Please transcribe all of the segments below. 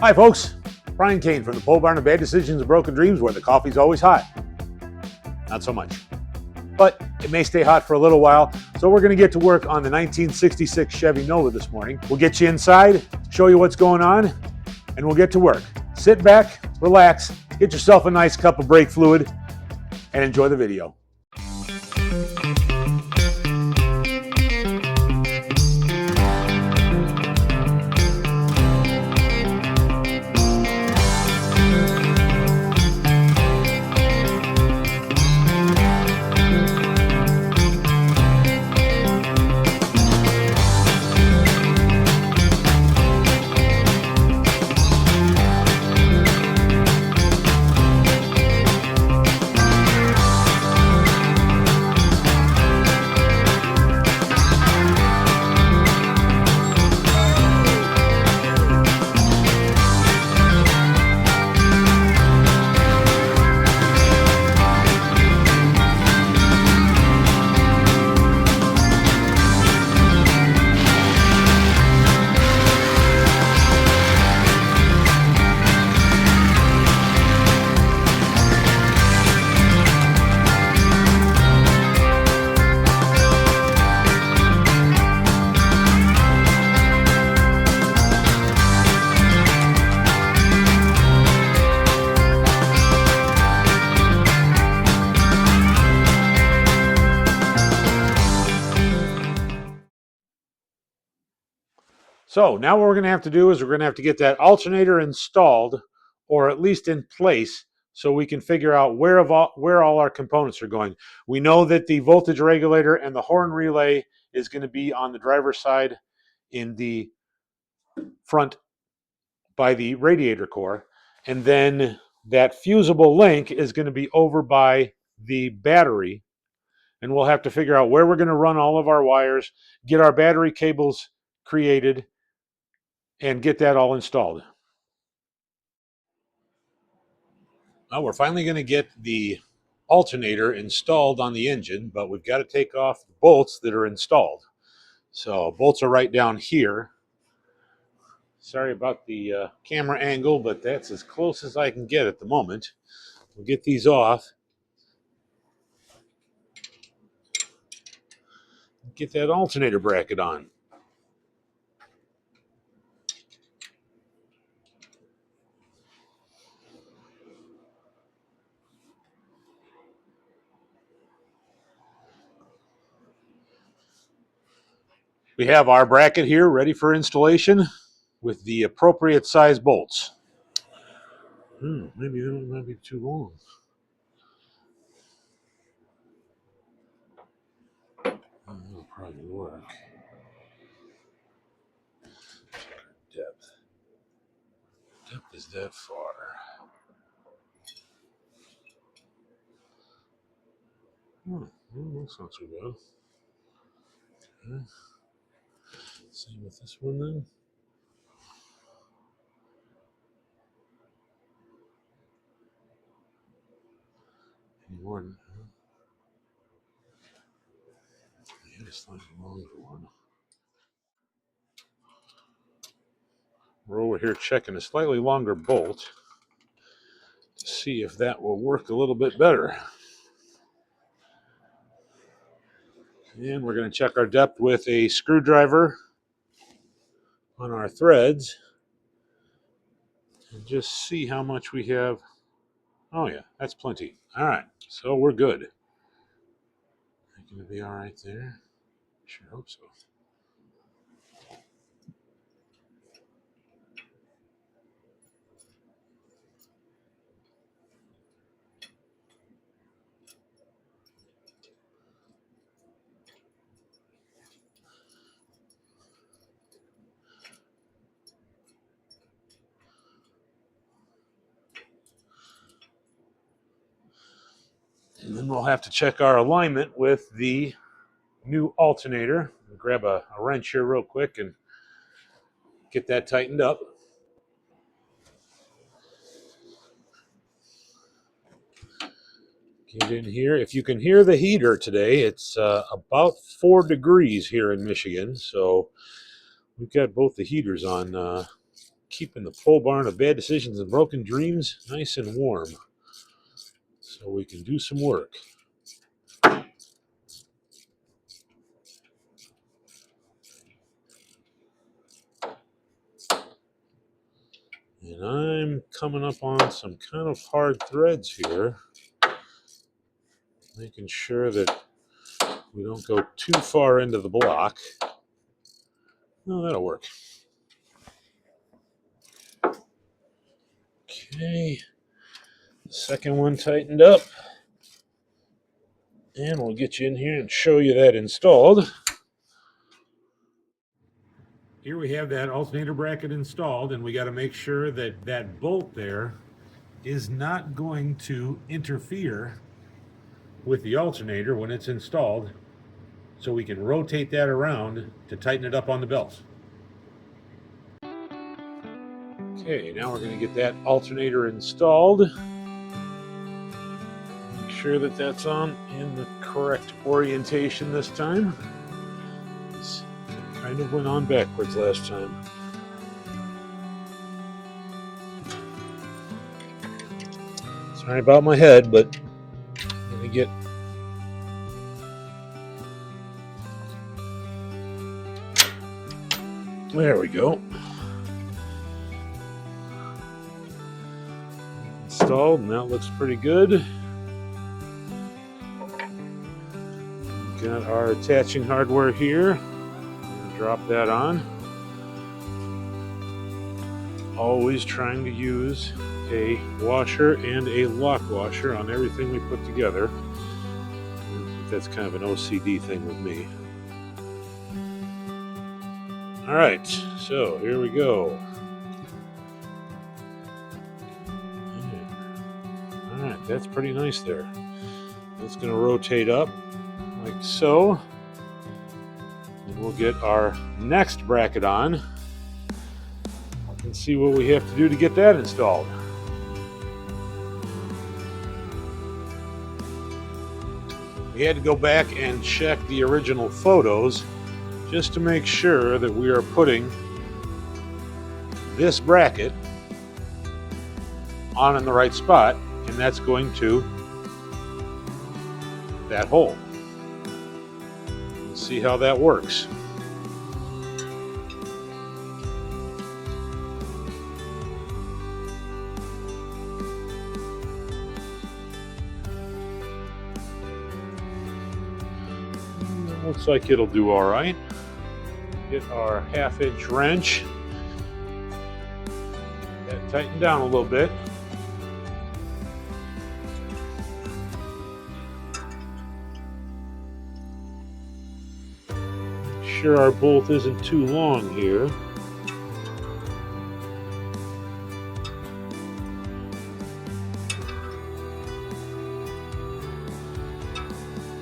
Hi folks, Brian Kane from the Pole Barn of Bad Decisions and Broken Dreams, where the coffee's always hot. Not so much. But it may stay hot for a little while, so we're going to get to work on the 1966 Chevy Nova this morning. We'll get you inside, show you what's going on, and we'll get to work. Sit back, relax, get yourself a nice cup of brake fluid, and enjoy the video. So now what we're going to have to do is we're going to have to get that alternator installed, or at least in place, so we can figure out where all our components are going. We know that the voltage regulator and the horn relay is going to be on the driver's side in the front by the radiator core, and then that fusible link is going to be over by the battery, and we'll have to figure out where we're going to run all of our wires, get our battery cables created, and get that all installed. Well, we're finally going to get the alternator installed on the engine, but we've got to take off the bolts that are installed. So bolts are right down here. Sorry about the camera angle, but that's as close as I can get at the moment. We'll get these off. Get that alternator bracket on. We have our bracket here ready for installation with the appropriate size bolts. Maybe that might be too long. That'll probably work. Depth. Depth is that far. Well, that's not too bad. Okay. Same with this one then. Any more? Yeah, just like a longer one. We're over here checking a slightly longer bolt to see if that will work a little bit better. And we're going to check our depth with a screwdriver on our threads and just see how much we have. Oh yeah, that's plenty. All right, so we're good. Going to be all right there. Sure hope so. And then we'll have to check our alignment with the new alternator. I'll grab a wrench here real quick and get that tightened up. Get in here. If you can hear the heater today, it's about 4 degrees here in Michigan. So we've got both the heaters on keeping the pole barn of bad decisions and broken dreams nice and warm so we can do some work. And I'm coming up on some kind of hard threads here, making sure that we don't go too far into the block. No, that'll work. Okay, the second one tightened up. And we'll get you in here and show you that installed. Here we have that alternator bracket installed, and we got to make sure that that bolt there is not going to interfere with the alternator when it's installed, so we can rotate that around to tighten it up on the belt. Okay, now we're going to get that alternator installed. Make sure that that's on in the correct orientation this time. It kind of went on backwards last time. Sorry about my head, but let me get there we go. Installed, and that looks pretty good. Got our attaching hardware here. Drop that on. Always trying to use a washer and a lock washer on everything we put together. That's kind of an OCD thing with me. All right, so here we go. All right, that's pretty nice there. It's going to rotate up like so. And we'll get our next bracket on and see what we have to do to get that installed. We had to go back and check the original photos just to make sure that we are putting this bracket on in the right spot, and that's going to that hole. Let's see how that works. Looks like it'll do all right. Get our 1/2-inch wrench. That tightened down a little bit. Make sure our bolt isn't too long here.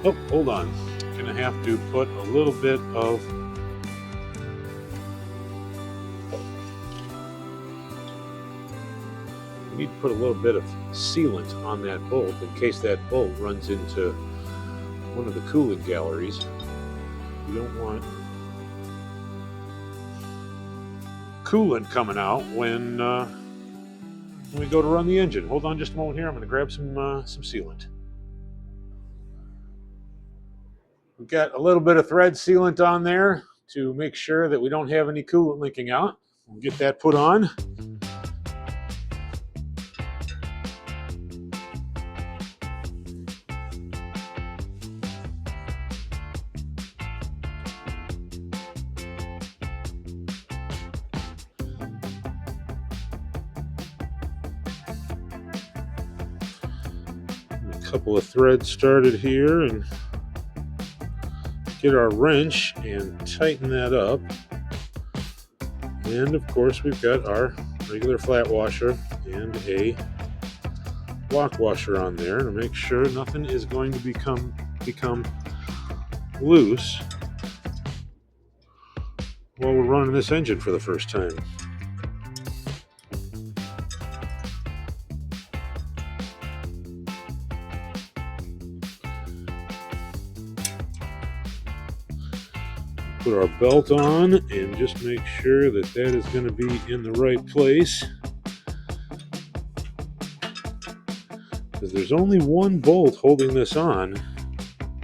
Oh, hold on. Gonna have to put a little bit of we need to put a little bit of sealant on that bolt in case that bolt runs into one of the cooling galleries. You don't want coolant coming out when we go to run the engine. Hold on just a moment here. I'm going to grab some sealant. We've got a little bit of thread sealant on there to make sure that we don't have any coolant leaking out. We'll get that put on. A couple of threads started here, and get our wrench and tighten that up. And of course we've got our regular flat washer and a lock washer on there to make sure nothing is going to become loose while we're running this engine for the first time. Put our belt on and just make sure that that is going to be in the right place, because there's only one bolt holding this on.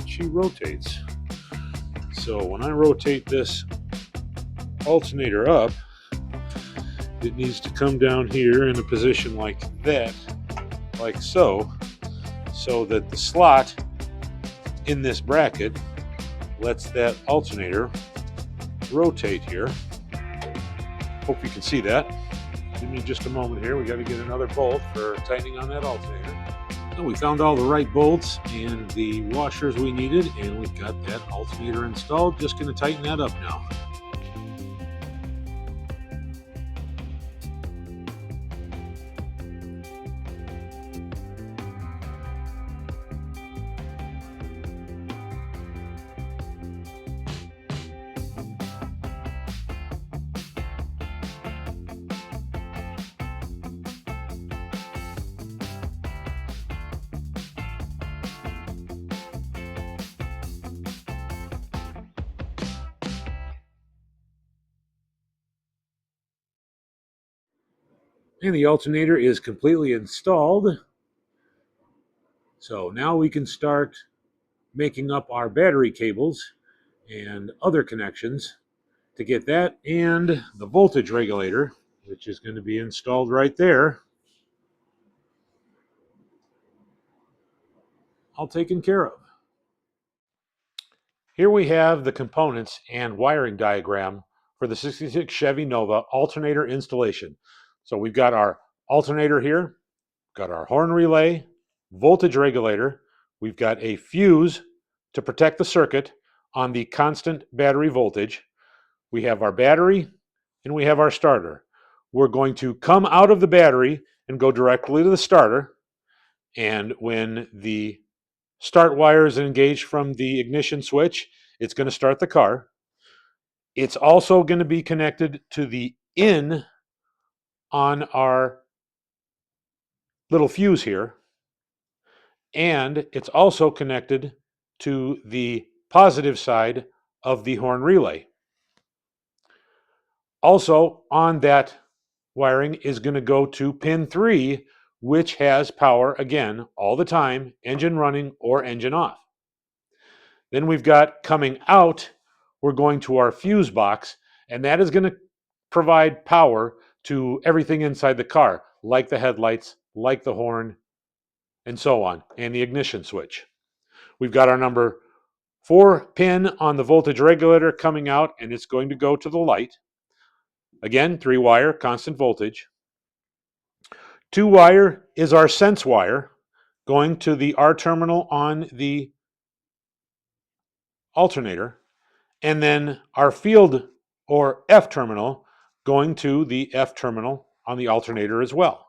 She rotates. So when I rotate this alternator up, it needs to come down here in a position like that, like so, so that the slot in this bracket lets that alternator rotate here. Hope you can see that. Give me just a moment here. We got to get another bolt for tightening on that alternator. So we found all the right bolts and the washers we needed, and we've got that alternator installed. Just going to tighten that up now. And the alternator is completely installed. So now we can start making up our battery cables and other connections to get that and the voltage regulator, which is going to be installed right there, all taken care of. Here we have the components and wiring diagram for the 66 Chevy Nova alternator installation. So we've got our alternator here, got our horn relay, voltage regulator, we've got a fuse to protect the circuit on the constant battery voltage, we have our battery, and we have our starter. We're going to come out of the battery and go directly to the starter, and when the start wire is engaged from the ignition switch, it's going to start the car. It's also going to be connected to the in on our little fuse here, and it's also connected to the positive side of the horn relay. Also on that wiring is going to go to pin 3, which has power again all the time, engine running or engine off. Then we've got coming out, we're going to our fuse box, and that is going to provide power to everything inside the car, like the headlights, like the horn, and so on, and the ignition switch. We've got our number 4 pin on the voltage regulator coming out, and it's going to go to the light. Again, 3-wire, constant voltage. 2-wire is our sense wire going to the R terminal on the alternator, and then our field or F terminal going to the F terminal on the alternator as well.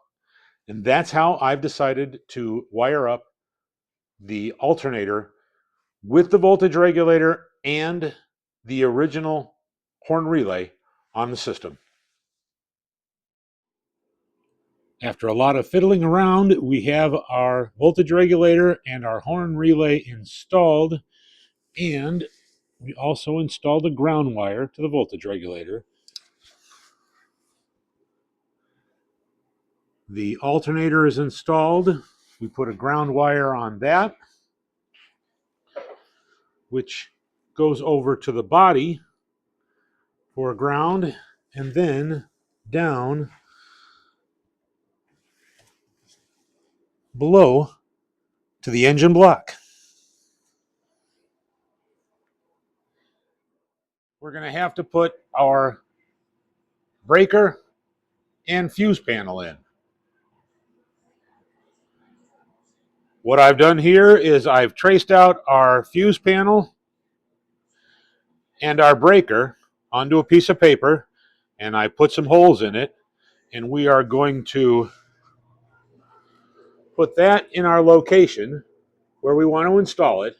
And that's how I've decided to wire up the alternator with the voltage regulator and the original horn relay on the system. After a lot of fiddling around, we have our voltage regulator and our horn relay installed, and we also installed a ground wire to the voltage regulator. The alternator is installed. We put a ground wire on that, which goes over to the body for ground, and then down below to the engine block. We're going to have to put our breaker and fuse panel in. What I've done here is I've traced out our fuse panel and our breaker onto a piece of paper, and I put some holes in it, and we are going to put that in our location where we want to install it.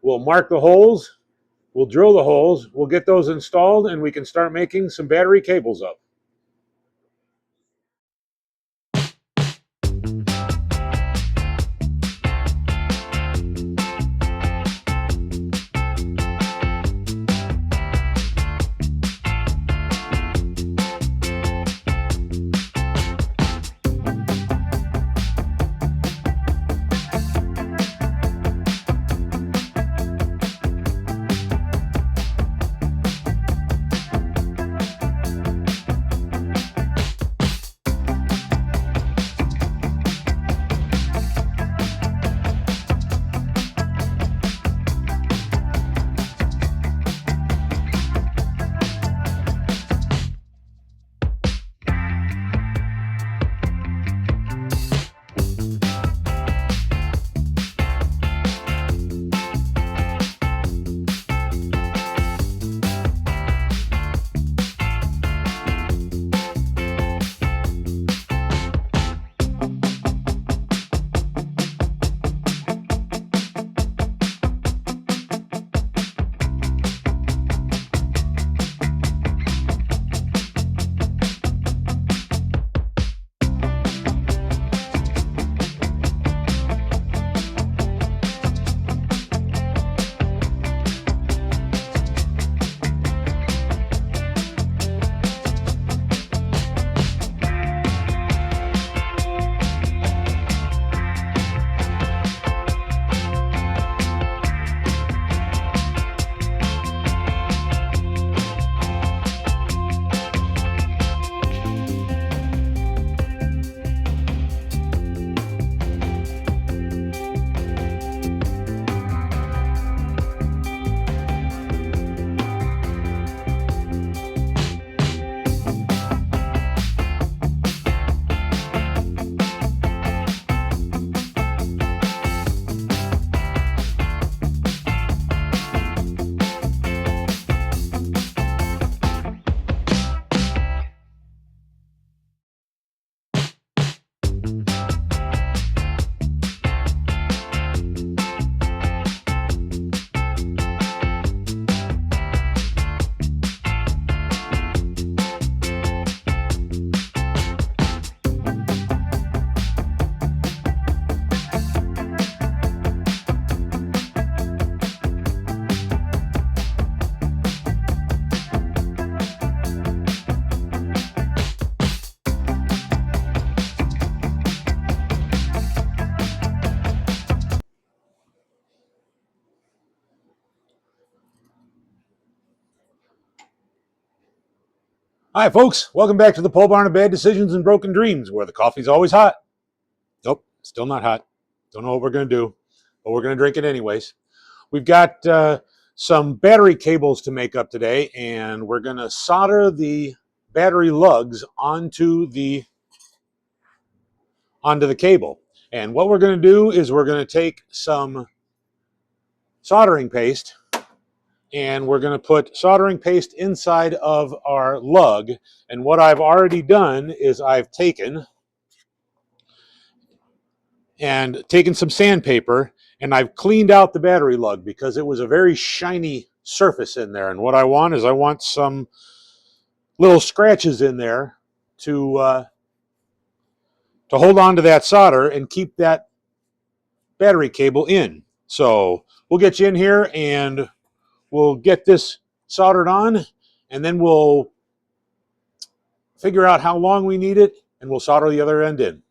We'll mark the holes, we'll drill the holes, we'll get those installed, and we can start making some battery cables up. Hi, folks. Welcome back to the pole barn of bad decisions and broken dreams, where the coffee's always hot. Nope, still not hot. Don't know what we're going to do, but we're going to drink it anyways. We've got some battery cables to make up today, and we're going to solder the battery lugs onto the cable. And what we're going to do is we're going to take some soldering paste, and we're going to put soldering paste inside of our lug. And what I've already done is I've taken some sandpaper and I've cleaned out the battery lug because it was a very shiny surface in there. And what I want some little scratches in there to hold on to that solder and keep that battery cable in. So we'll get you in here and we'll get this soldered on, and then we'll figure out how long we need it, and we'll solder the other end in.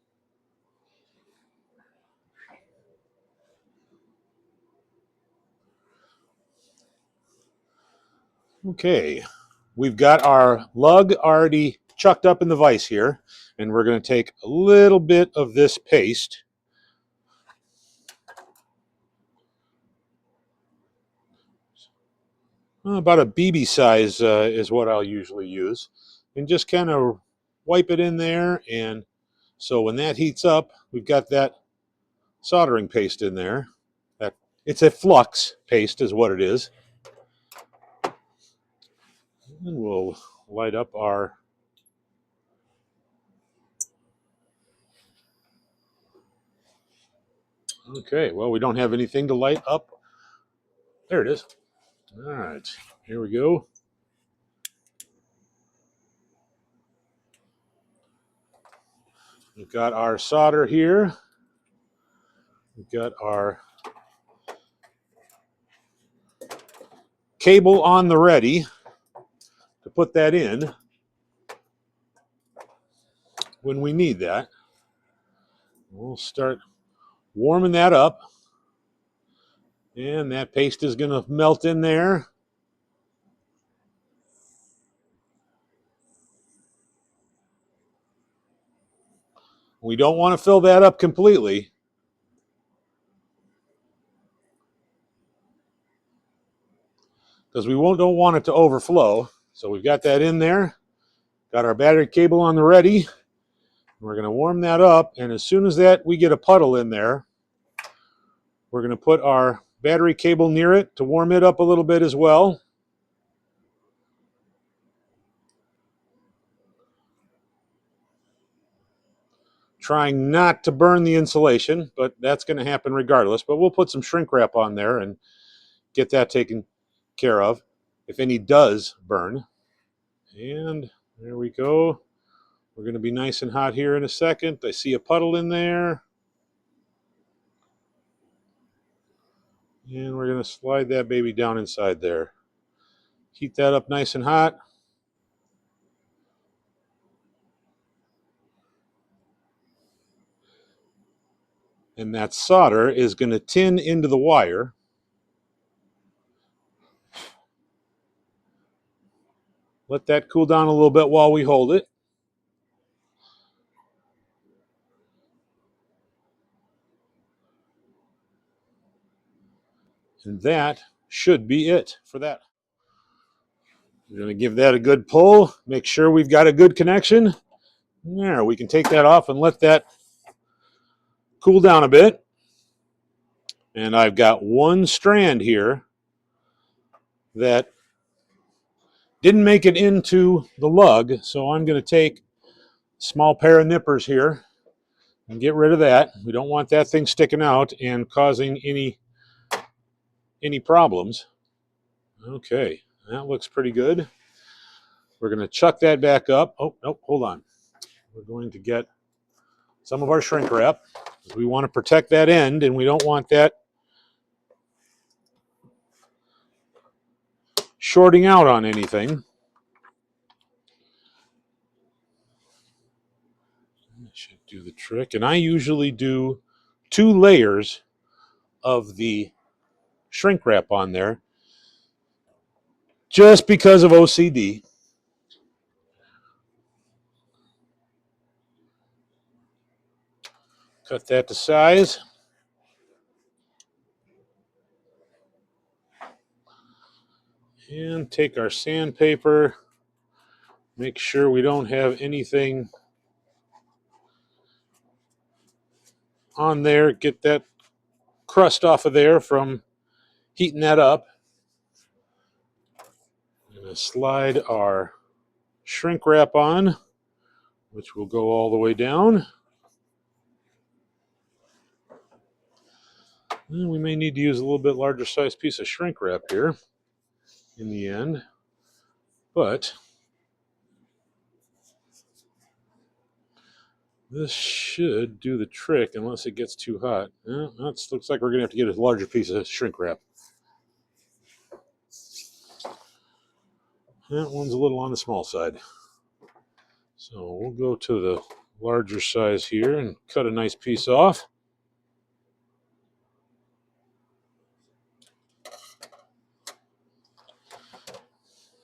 Okay, we've got our lug already chucked up in the vise here, and we're going to take a little bit of this paste. About a BB size is what I'll usually use, and just kind of wipe it in there. And so when that heats up, we've got that soldering paste in there. It's a flux paste is what it is. And we'll light up our okay, well, we don't have anything to light up. There it is. All right, here we go. We've got our solder here. We've got our cable on the ready to put that in when we need that. We'll start warming that up, and that paste is going to melt in there. We don't want to fill that up completely because we don't want it to overflow. So we've got that in there. Got our battery cable on the ready. We're going to warm that up, and as soon as we get a puddle in there, we're going to put our battery cable near it to warm it up a little bit as well. Trying not to burn the insulation, but that's going to happen regardless. But we'll put some shrink wrap on there and get that taken care of if any does burn. And there we go. We're going to be nice and hot here in a second. I see a puddle in there. And we're going to slide that baby down inside there. Heat that up nice and hot. And that solder is going to tin into the wire. Let that cool down a little bit while we hold it. And that should be it for that. We're going to give that a good pull. Make sure we've got a good connection. There, we can take that off and let that cool down a bit. And I've got one strand here that didn't make it into the lug, so I'm going to take a small pair of nippers here and get rid of that. We don't want that thing sticking out and causing any problems. Okay, that looks pretty good. We're going to chuck that back up. Oh, nope, hold on. We're going to get some of our shrink wrap. We want to protect that end, and we don't want that shorting out on anything. That should do the trick. And I usually do 2 layers of the shrink wrap on there just because of OCD. Cut that to size. And take our sandpaper. Make sure we don't have anything on there. Get that crust off of there from heating that up. I'm going to slide our shrink wrap on, which will go all the way down. And we may need to use a little bit larger size piece of shrink wrap here in the end, but this should do the trick unless it gets too hot. That looks like we're going to have to get a larger piece of shrink wrap. That one's a little on the small side. So we'll go to the larger size here and cut a nice piece off.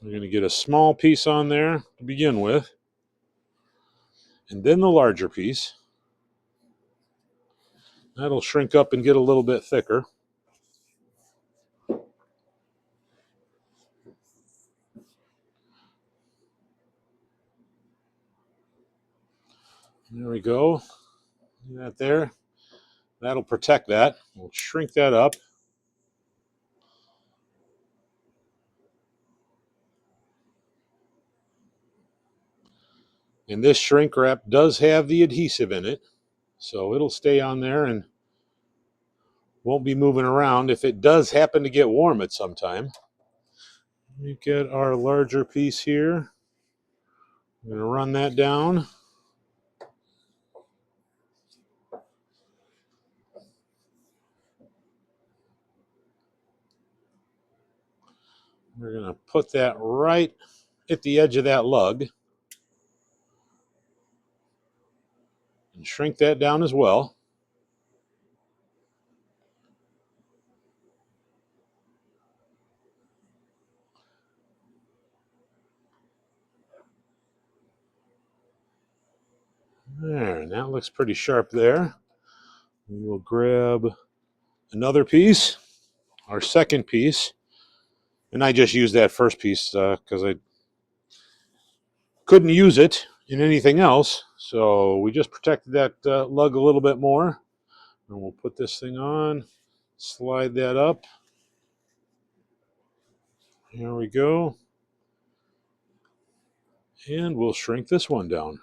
We're going to get a small piece on there to begin with, and then the larger piece. That'll shrink up and get a little bit thicker. There we go. See that there? That'll protect that. We'll shrink that up. And this shrink wrap does have the adhesive in it, so it'll stay on there and won't be moving around if it does happen to get warm at some time. We get our larger piece here. I'm going to run that down. We're going to put that right at the edge of that lug and shrink that down as well. There, and that looks pretty sharp there. We will grab another piece, our second piece, and I just used that first piece because I couldn't use it in anything else, so we just protected that lug a little bit more. And we'll put this thing on, slide that up. Here we go. And we'll shrink this one down.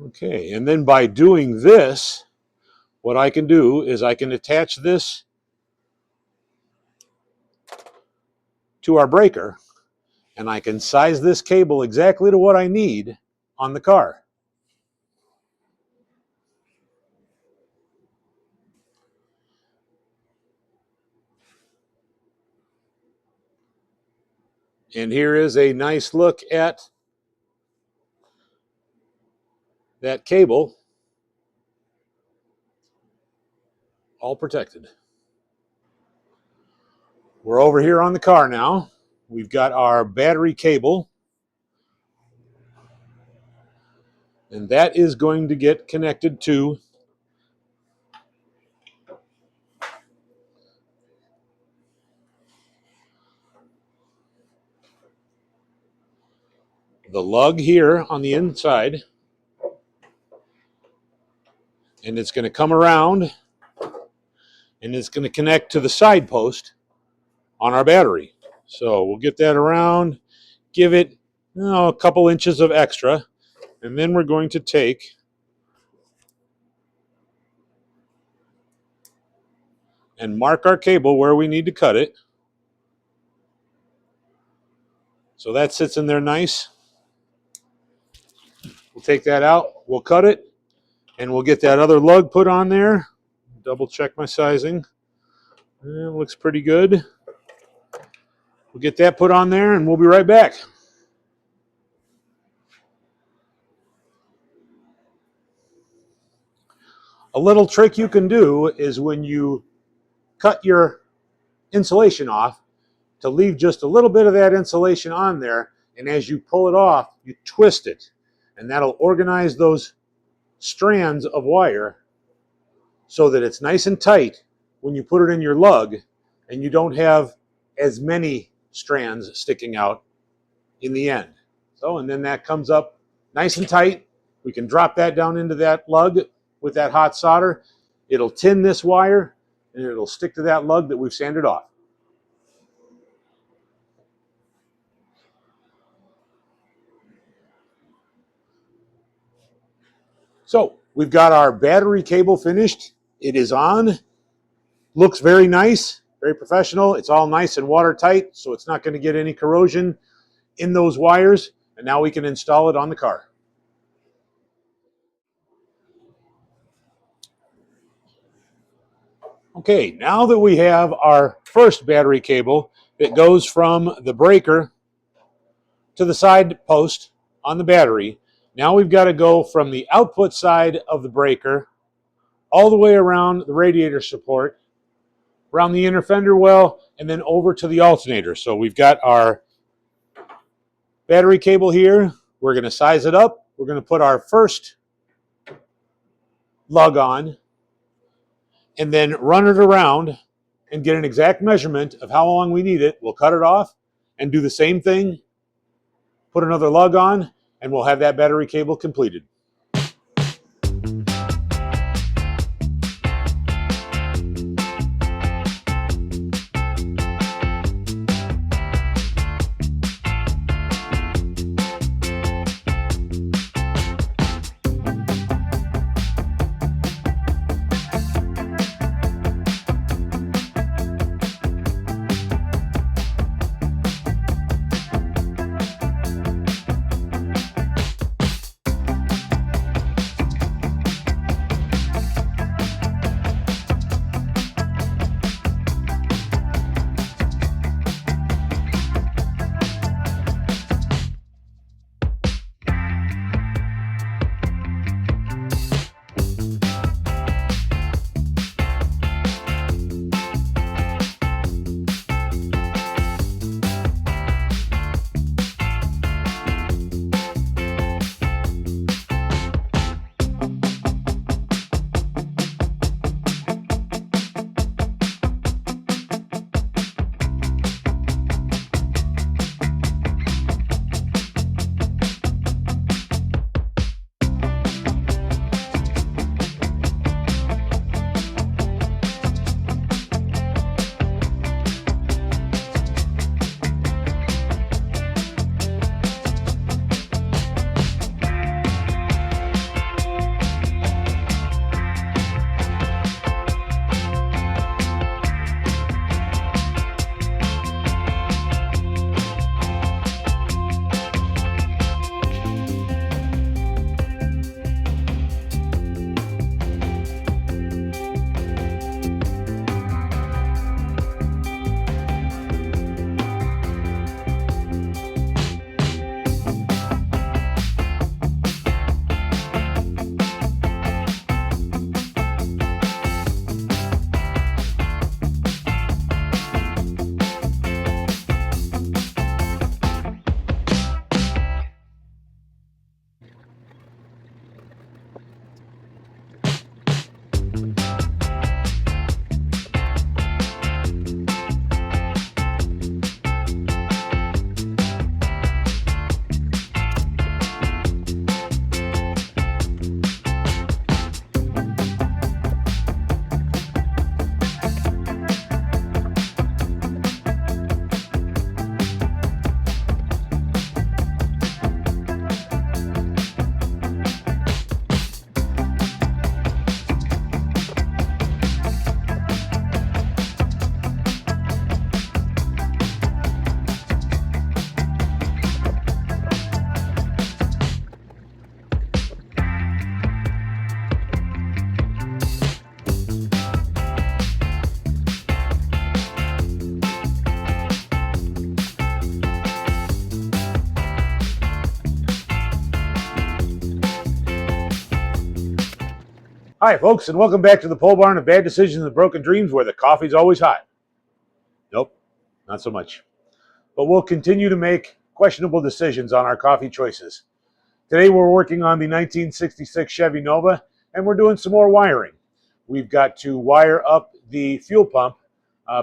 Okay, and then by doing this, what I can do is I can attach this to our breaker, and I can size this cable exactly to what I need on the car. And here is a nice look at that cable, all protected. We're over here on the car now. We've got our battery cable, and that is going to get connected to the lug here on the inside, and it's going to come around and it's going to connect to the side post on our battery. So we'll get that around, give it a couple inches of extra, and then we're going to take and mark our cable where we need to cut it. So that sits in there nice. We'll take that out, we'll cut it, and we'll get that other lug put on there, double check my sizing. It looks pretty good. We'll get that put on there and we'll be right back. A little trick you can do is when you cut your insulation off, to leave just a little bit of that insulation on there, and as you pull it off, you twist it, and that'll organize those strands of wire so that it's nice and tight when you put it in your lug, and you don't have as many strands sticking out in the end. So, and then that comes up nice and tight. We can drop that down into that lug with that hot solder. It'll tin this wire, and it'll stick to that lug that we've sanded off. So we've got our battery cable finished. It is on. Looks very nice, very professional. It's all nice and watertight, so it's not going to get any corrosion in those wires. And now we can install it on the car. Okay, now that we have our first battery cable that goes from the breaker to the side post on the battery, now we've got to go from the output side of the breaker all the way around the radiator support, around the inner fender well, and then over to the alternator. So we've got our battery cable here. We're going to size it up. We're going to put our first lug on and then run it around and get an exact measurement of how long we need it. We'll cut it off and do the same thing, put another lug on, and we'll have that battery cable completed. Hi, folks, and welcome back to the pole barn of bad decisions and broken dreams, where the coffee's always hot. Nope, not so much. But we'll continue to make questionable decisions on our coffee choices. Today we're working on the 1966 Chevy Nova, and we're doing some more wiring. We've got to wire up the fuel pump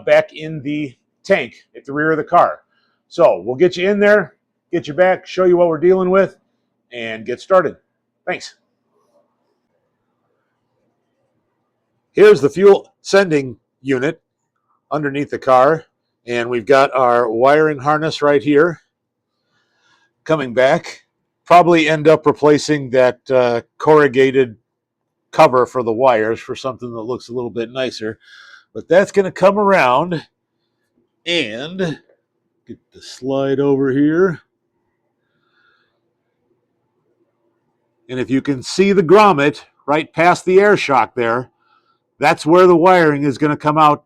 back in the tank at the rear of the car. So we'll get you in there, get you back, show you what we're dealing with, and get started. Thanks. Here's the fuel sending unit underneath the car, and we've got our wiring harness right here coming back. Probably end up replacing that corrugated cover for the wires for something that looks a little bit nicer, but that's going to come around. And get the slide over here, and if you can see the grommet right past the air shock there, that's where the wiring is going to come out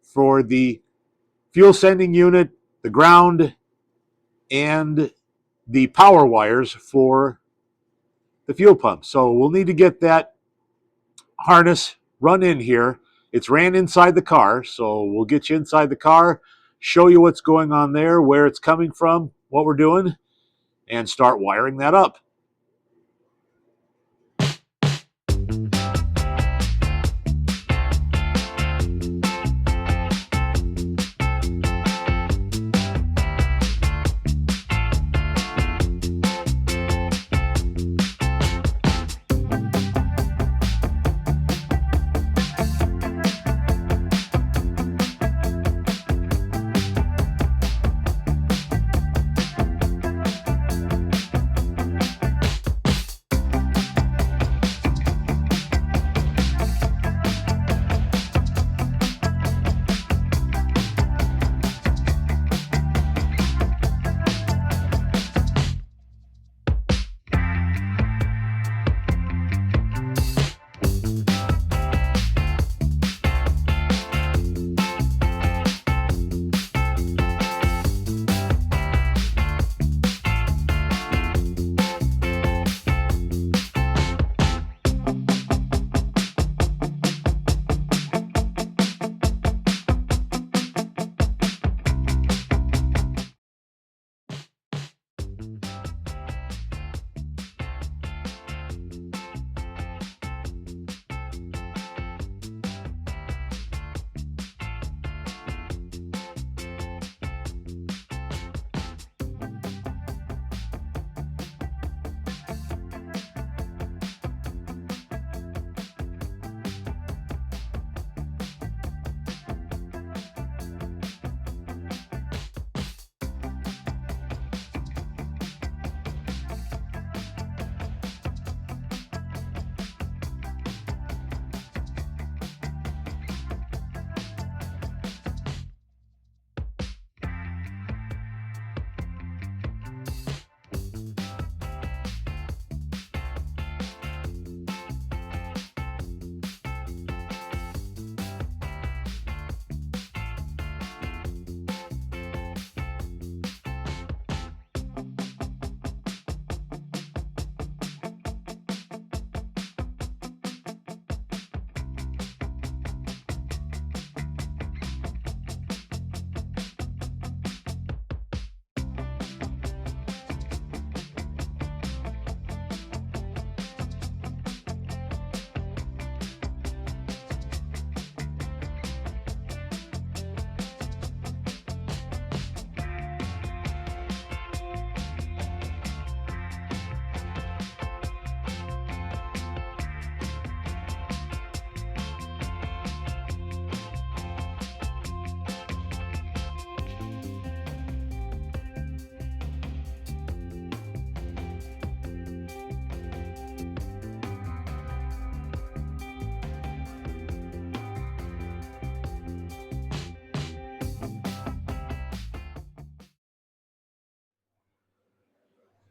for the fuel sending unit, the ground, and the power wires for the fuel pump. So we'll need to get that harness run in here. It's ran inside the car, so we'll get you inside the car, show you what's going on there, where it's coming from, what we're doing, and start wiring that up.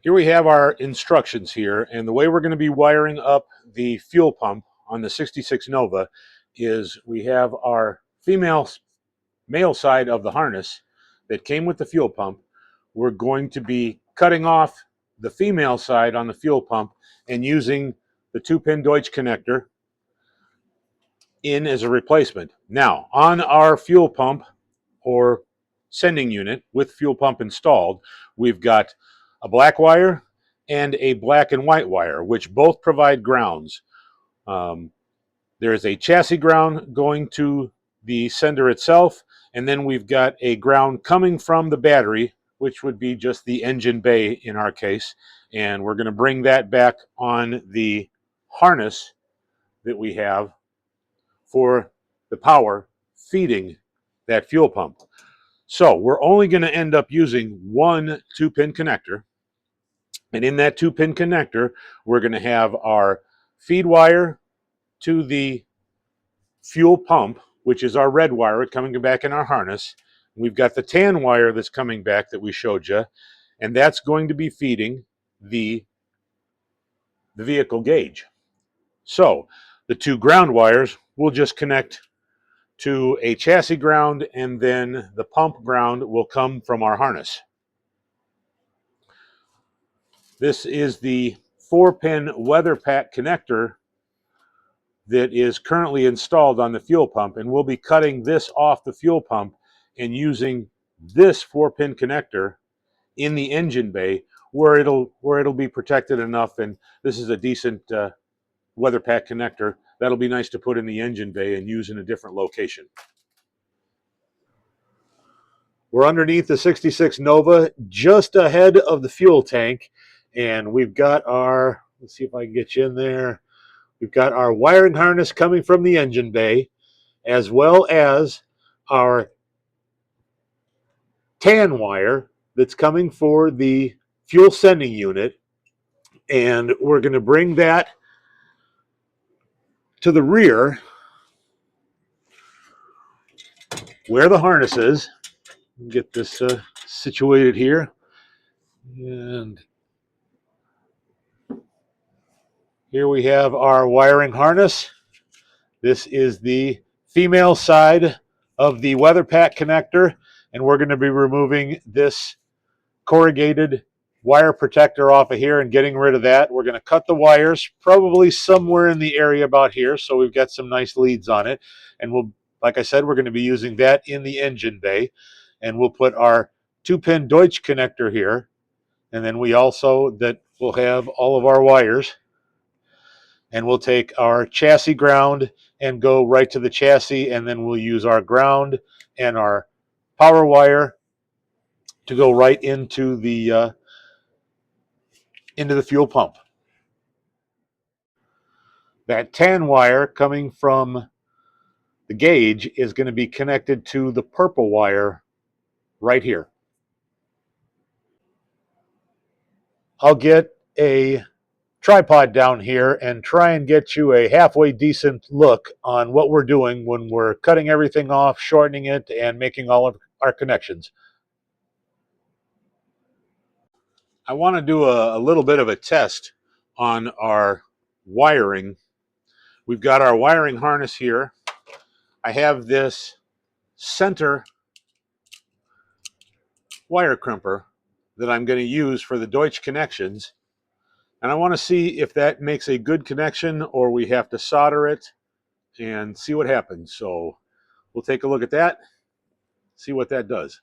Here we have our instructions here, and the way we're going to be wiring up the fuel pump on the 66 Nova is we have our male side of the harness that came with the fuel pump. We're going to be cutting off the female side on the fuel pump and using the 2-pin Deutsch connector in as a replacement. Now, on our fuel pump or sending unit with fuel pump installed, we've got a black wire and a black and white wire, which both provide grounds. Um, there is a chassis ground going to the sender itself, and then we've got a ground coming from the battery, which would be just the engine bay in our case. And we're going to bring that back on the harness that we have for the power feeding that fuel pump. So we're only going to end up using one 2-pin connector. And in that 2-pin connector, we're going to have our feed wire to the fuel pump, which is our red wire coming back in our harness. We've got the tan wire that's coming back that we showed you, and that's going to be feeding the vehicle gauge. So the two ground wires will just connect to a chassis ground, and then the pump ground will come from our harness. This is the 4-pin weather pack connector that is currently installed on the fuel pump, and we'll be cutting this off the fuel pump and using this 4-pin connector in the engine bay where it'll be protected enough. And this is a decent weather pack connector that'll be nice to put in the engine bay and use in a different location. We're underneath the 66 Nova, just ahead of the fuel tank, and we've got our, let's see if I can get you in there. We've got our wiring harness coming from the engine bay, as well as our tan wire that's coming for the fuel sending unit. And we're going to bring that to the rear where the harness is. Get this situated here. And here we have our wiring harness. This is the female side of the weather pack connector, and we're going to be removing this corrugated wire protector off of here and getting rid of that. We're going to cut the wires probably somewhere in the area about here, so we've got some nice leads on it. And we'll, like I said, we're going to be using that in the engine bay, and we'll put our 2-pin Deutsch connector here, and then we also that will have all of our wires. And we'll take our chassis ground and go right to the chassis, and then we'll use our ground and our power wire to go right into the fuel pump. That tan wire coming from the gauge is going to be connected to the purple wire right here. I'll get a tripod down here and try and get you a halfway decent look on what we're doing when we're cutting everything off, shortening it, and making all of our connections. I want to do a little bit of a test on our wiring. We've got our wiring harness here. I have this center wire crimper that I'm going to use for the Deutsch connections. And I want to see if that makes a good connection or we have to solder it and see what happens. So we'll take a look at that, see what that does.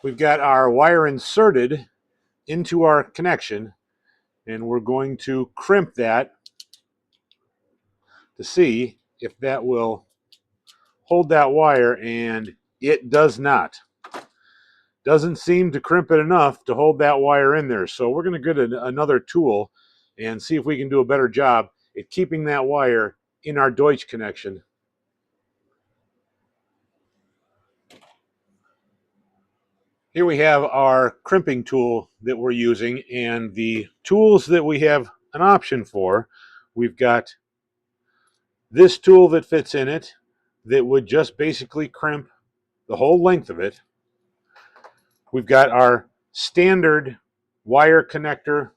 We've got our wire inserted into our connection, and we're going to crimp that to see if that will hold that wire, and it does not. Doesn't seem to crimp it enough to hold that wire in there. So we're going to get another tool and see if we can do a better job at keeping that wire in our Deutsch connection. Here we have our crimping tool that we're using, and the tools that we have an option for. We've got this tool that fits in it that would just basically crimp the whole length of it. We've got our standard wire connector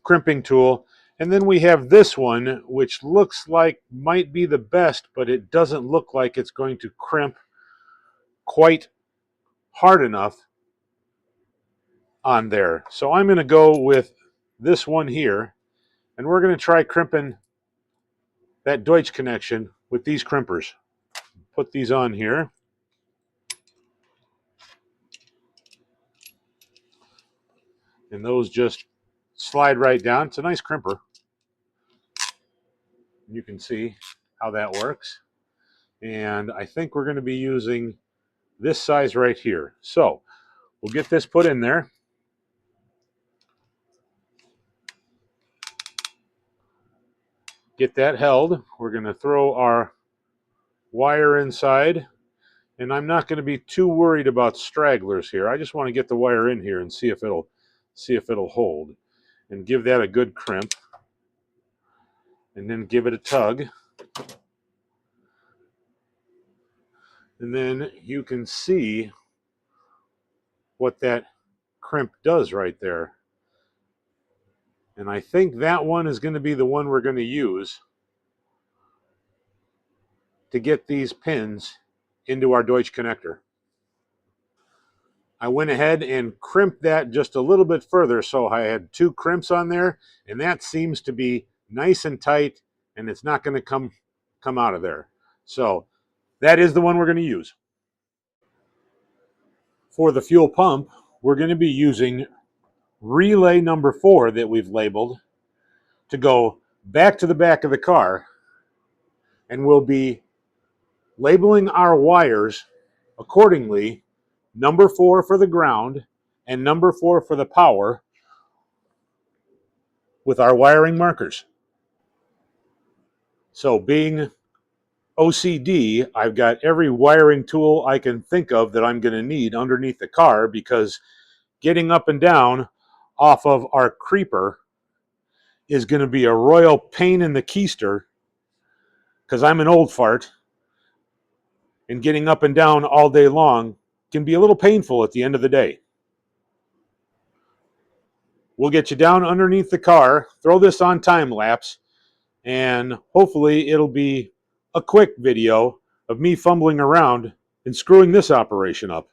crimping tool, and then we have this one, which looks like might be the best, but it doesn't look like it's going to crimp quite hard enough on there. So I'm going to go with this one here, and we're going to try crimping that Deutsch connection with these crimpers. Put these on here. And those just slide right down. It's a nice crimper. You can see how that works. And I think we're going to be using this size right here. So we'll get this put in there. Get that held. We're going to throw our wire inside. And I'm not going to be too worried about stragglers here. I just want to get the wire in here and see if it'll hold. And give that a good crimp. And then give it a tug. And then you can see what that crimp does right there. And I think that one is going to be the one we're going to use to get these pins into our Deutsch connector. I went ahead and crimped that just a little bit further, so I had 2 crimps on there, and that seems to be nice and tight, and it's not going to come out of there. So that is the one we're going to use. For the fuel pump, we're going to be using relay number 4 that we've labeled to go back to the back of the car, and we'll be labeling our wires accordingly, number 4 for the ground and number 4 for the power, with our wiring markers. So being OCD, I've got every wiring tool I can think of that I'm going to need underneath the car, because getting up and down off of our creeper is going to be a royal pain in the keister, because I'm an old fart, and getting up and down all day long can be a little painful at the end of the day. We'll get you down underneath the car, throw this on time lapse, and hopefully it'll be a quick video of me fumbling around and screwing this operation up.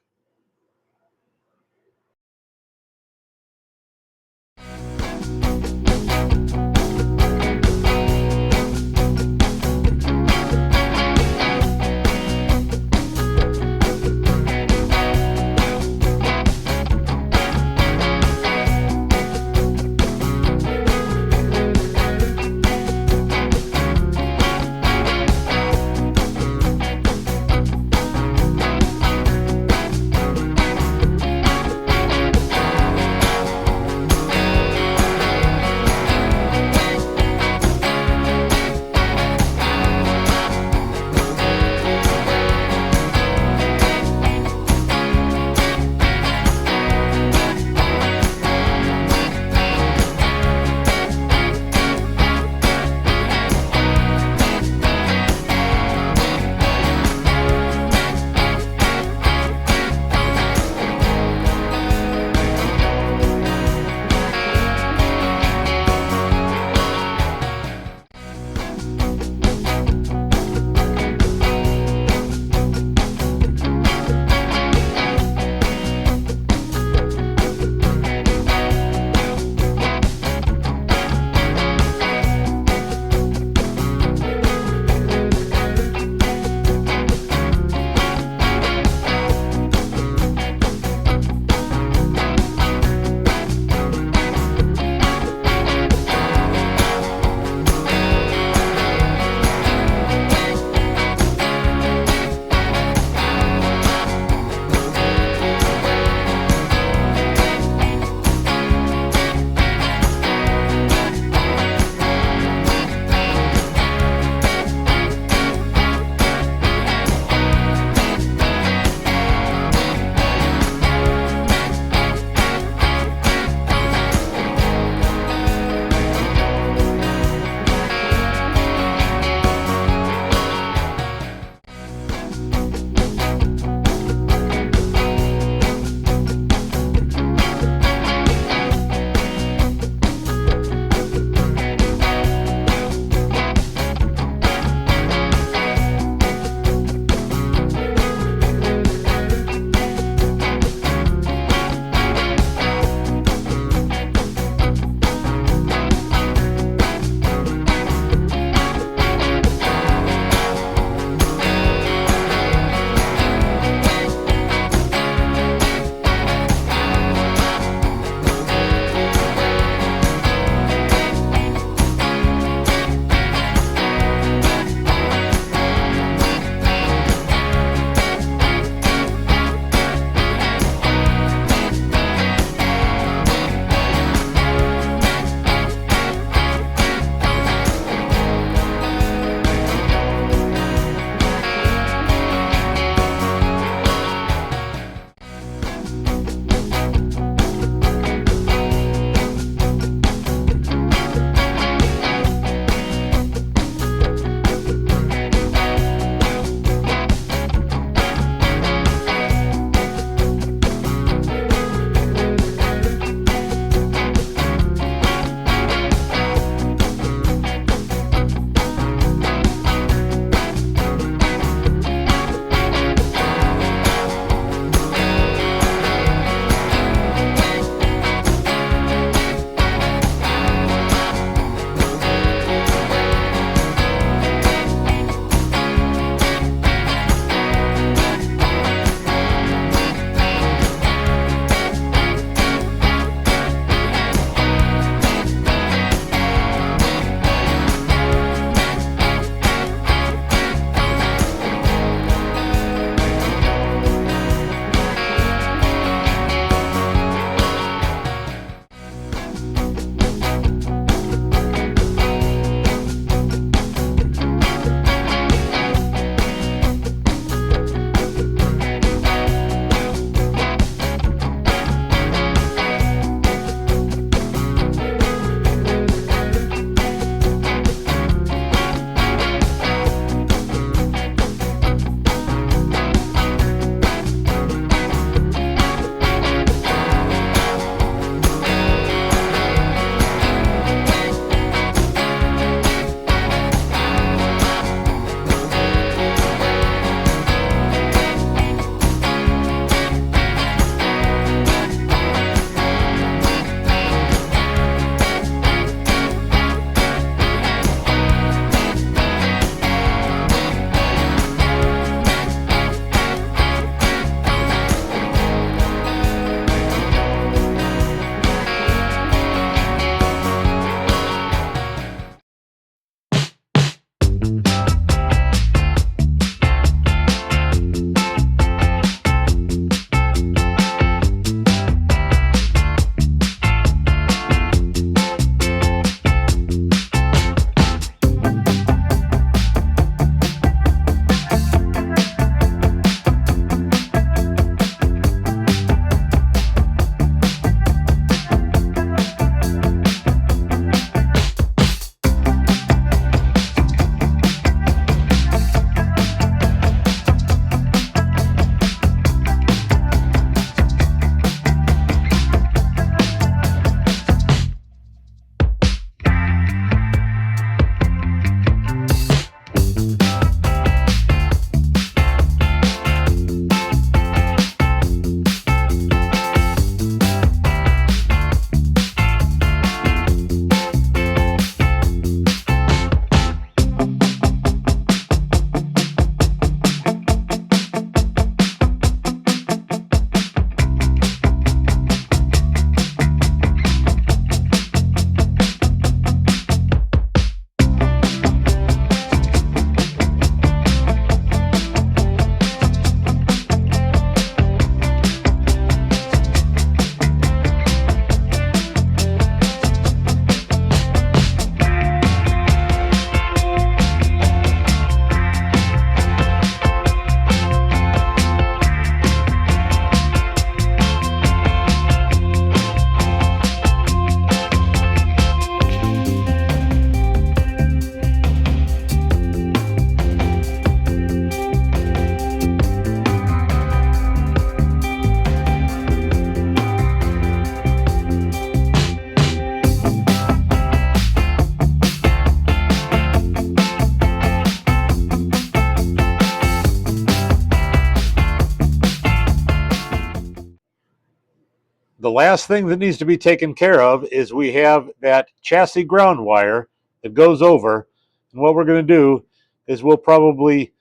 the last thing that needs to be taken care of is we have that chassis ground wire that goes over. And what we're going to do is we'll probably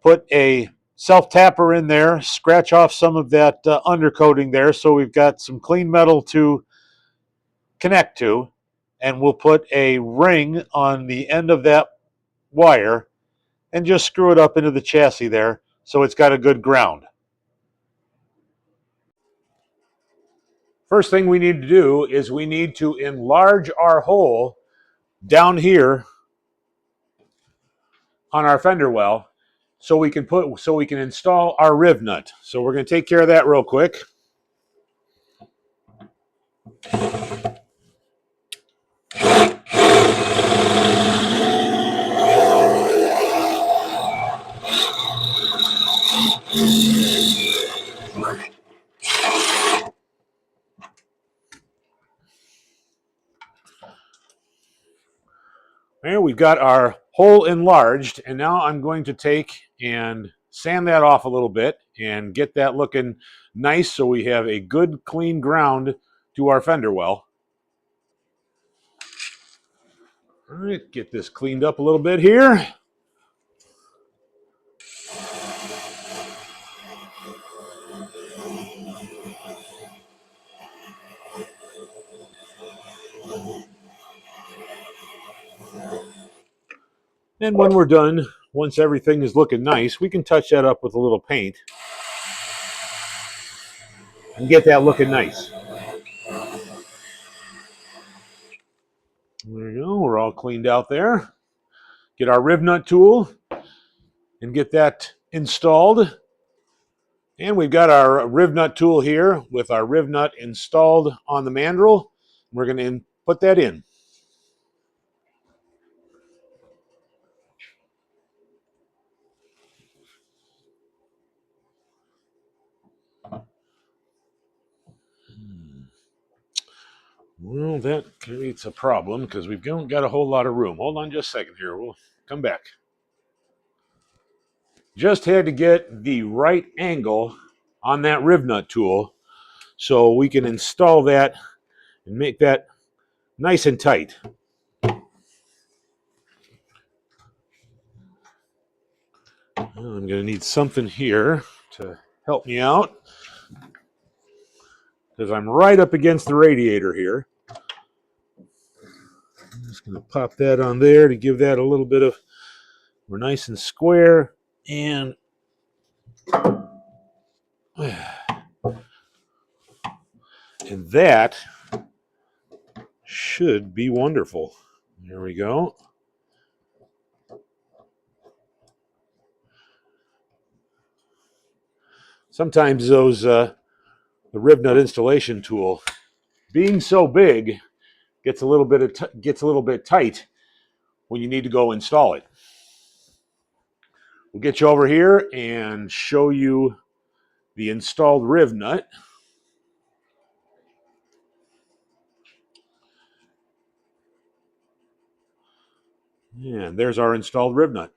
put a self-tapper in there, scratch off some of that undercoating there so we've got some clean metal to connect to, and we'll put a ring on the end of that wire and just screw it up into the chassis there so it's got a good ground. First thing we need to do is we need to enlarge our hole down here on our fender well so we can install our riv nut. So we're going to take care of that real quick. There, we've got our hole enlarged, and now I'm going to take and sand that off a little bit and get that looking nice so we have a good clean ground to our fender well. All right, get this cleaned up a little bit here. And when we're done, once everything is looking nice, we can touch that up with a little paint and get that looking nice. There you go, we're all cleaned out there. Get our riv nut tool and get that installed. And we've got our riv nut tool here with our riv nut installed on the mandrel. We're going to put that in. Well, that creates a problem because we've got a whole lot of room. Hold on just a second here. We'll come back. Just had to get the right angle on that riv nut tool so we can install that and make that nice and tight. Well, I'm going to need something here to help me out because I'm right up against the radiator here. I'm just going to pop that on there to give that a little bit of, we're nice and square, and that should be wonderful. There we go. Sometimes the riv nut installation tool, being so big, gets a little bit tight when you need to go install it. We'll get you over here and show you the installed riv nut. And there's our installed riv nut.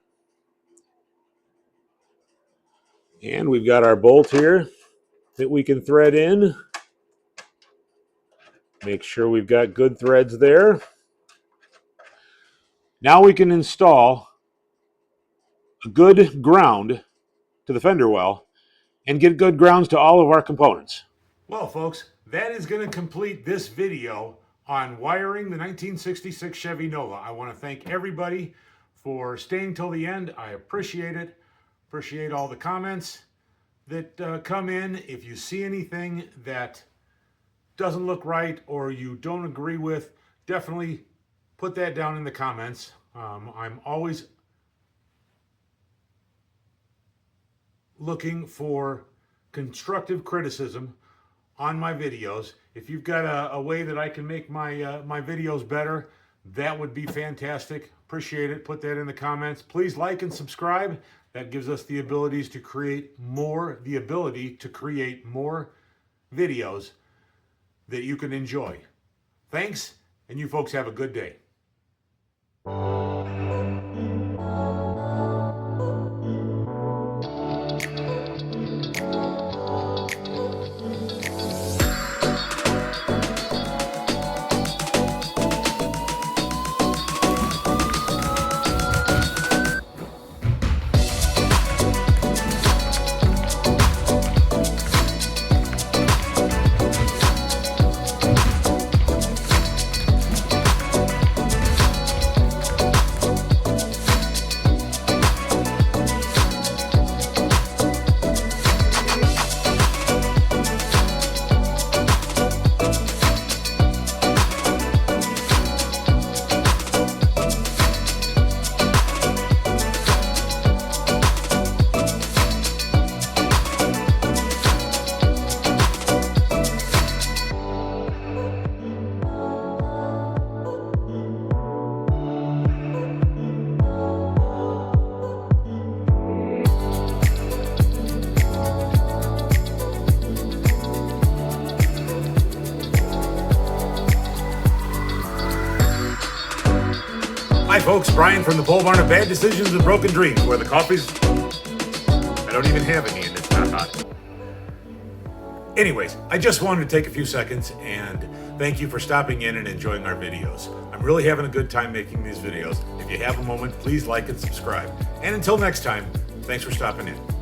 And we've got our bolt here that we can thread in. Make sure we've got good threads there. Now we can install a good ground to the fender well and get good grounds to all of our components. Well, folks, that is going to complete this video on wiring the 1966 Chevy Nova. I want to thank everybody for staying till the end. I appreciate it. Appreciate all the comments that come in. If you see anything that doesn't look right or you don't agree with, definitely put that down in the comments. I'm always looking for constructive criticism on my videos. If you've got a way that I can make my my videos better, that would be fantastic. Appreciate it. Put that in the comments. Please like and subscribe. That gives us the abilities to create more, the ability to create more videos that you can enjoy. Thanks, and you folks have a good day. folks, Brian from the pole barn of bad decisions and broken dreams, where the coffee's... I don't even have any and it's not hot. Anyways, I just wanted to take a few seconds and thank you for stopping in and enjoying our videos. I'm really having a good time making these videos. If you have a moment, please like and subscribe. And until next time, thanks for stopping in.